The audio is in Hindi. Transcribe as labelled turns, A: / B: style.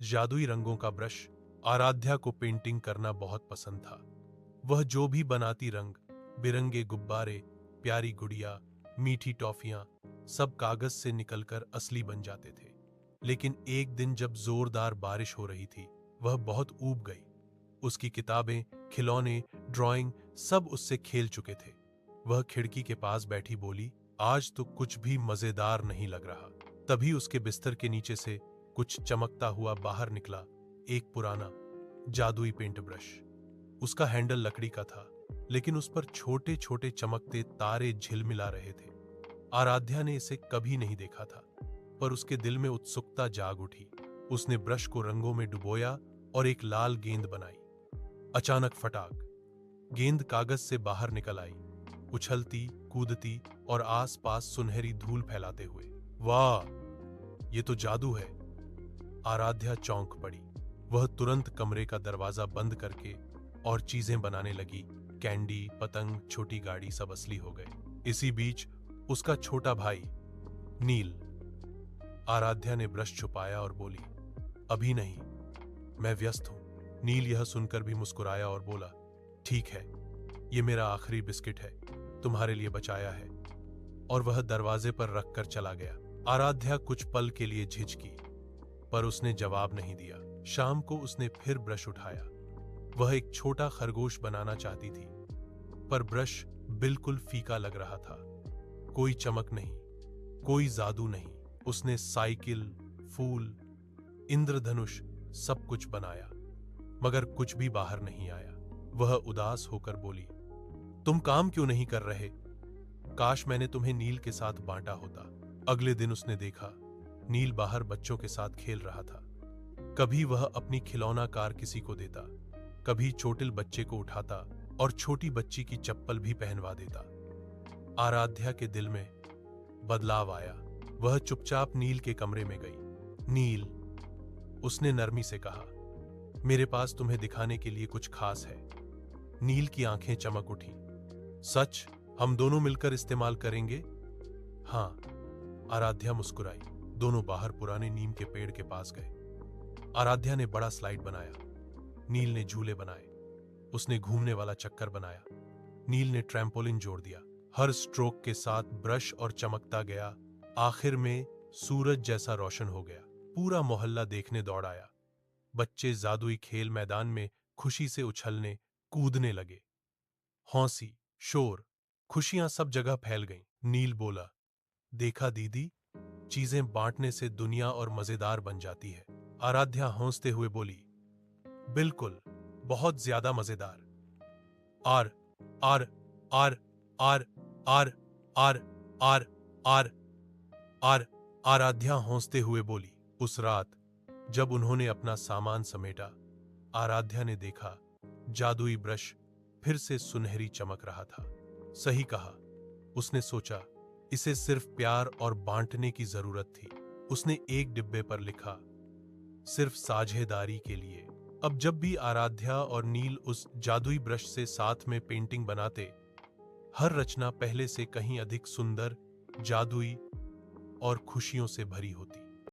A: जादुई रंगों का ब्रश। आराध्या को पेंटिंग करना बहुत पसंद था। वह जो भी बनाती, रंग बिरंगे गुब्बारे, प्यारी गुड़िया, मीठी टॉफियां, सब कागज से निकलकर असली बन जाते थे। लेकिन एक दिन जब जोरदार बारिश हो रही थी, वह बहुत ऊब गई। उसकी किताबें, खिलौने, ड्राइंग सब उससे खेल चुके थे। वह खिड़की के पास बैठी बोली, आज तो कुछ भी मजेदार नहीं लग रहा। तभी उसके बिस्तर के नीचे से कुछ चमकता हुआ बाहर निकला, एक पुराना जादुई पेंट ब्रश। उसका हैंडल लकड़ी का था, लेकिन उस पर छोटे छोटे चमकते तारे झिलमिला रहे थे। आराध्या ने इसे कभी नहीं देखा था, पर उसके दिल में उत्सुकता जाग उठी। उसने ब्रश को रंगों में डुबोया और एक लाल गेंद बनाई। अचानक फटाक, गेंद कागज से बाहर निकल आई, उछलती कूदती और आसपास सुनहरी धूल फैलाते हुए। वाह, ये तो जादू है। आराध्या चौंक पड़ी। वह तुरंत कमरे का दरवाजा बंद करके और चीजें बनाने लगी। कैंडी, पतंग, छोटी गाड़ी सब असली हो गए। इसी बीच उसका छोटा भाई नील। आराध्या ने ब्रश छुपाया और बोली, अभी नहीं, मैं व्यस्त हूं। नील यह सुनकर भी मुस्कुराया और बोला, ठीक है, ये मेरा आखिरी बिस्किट है, तुम्हारे लिए बचाया है। और वह दरवाजे पर रखकर चला गया। आराध्या कुछ पल के लिए झिझकी, पर उसने जवाब नहीं दिया। शाम को उसने फिर ब्रश उठाया। वह एक छोटा खरगोश बनाना चाहती थी, पर ब्रश बिल्कुल फीका लग रहा था। कोई चमक नहीं, कोई जादू नहीं। उसने साइकिल, फूल, इंद्रधनुष सब कुछ बनाया, मगर कुछ भी बाहर नहीं आया। वह उदास होकर बोली, तुम काम क्यों नहीं कर रहे? काश मैंने तुम्हें नील के साथ बांटा होता। अगले दिन उसने देखा, नील बाहर बच्चों के साथ खेल रहा था। कभी वह अपनी खिलौना कार किसी को देता, कभी चोटिल बच्चे को उठाता और छोटी बच्ची की चप्पल भी पहनवा देता। आराध्या के दिल में बदलाव आया। वह चुपचाप नील के कमरे में गई। नील, उसने नरमी से कहा, मेरे पास तुम्हें दिखाने के लिए कुछ खास है। नील की आंखें चमक उठी। सच? हम दोनों मिलकर इस्तेमाल करेंगे? हाँ, आराध्या मुस्कुराई। दोनों बाहर पुराने नीम के पेड़ के पास गए। आराध्या ने बड़ा स्लाइड बनाया, नील ने झूले बनाए। उसने घूमने वाला चक्कर बनाया, नील ने ट्रैम्पोलिन जोड़ दिया। हर स्ट्रोक के साथ ब्रश और चमकता गया। आखिर में सूरज जैसा रोशन हो गया। पूरा मोहल्ला देखने दौड़ आया। बच्चे जादुई खेल मैदान में खुशी से उछलने कूदने लगे। हौसी, शोर, खुशियां सब जगह फैल गईं। नील बोला, देखा दीदी, चीजें बांटने से दुनिया और मजेदार बन जाती है। आराध्या हंसते हुए बोली, बिल्कुल, बहुत ज्यादा मजेदार। आर आर आर आर आर आर आर आर आर आराध्या हंसते हुए बोली। उस रात जब उन्होंने अपना सामान समेटा, आराध्या ने देखा जादुई ब्रश फिर से सुनहरी चमक रहा था। सही कहा, उसने सोचा, इसे सिर्फ प्यार और बांटने की जरूरत थी। उसने एक डिब्बे पर लिखा, सिर्फ साझेदारी के लिए। अब जब भी आराध्या और नील उस जादुई ब्रश से साथ में पेंटिंग बनाते, हर रचना पहले से कहीं अधिक सुंदर, जादुई और खुशियों से भरी होती।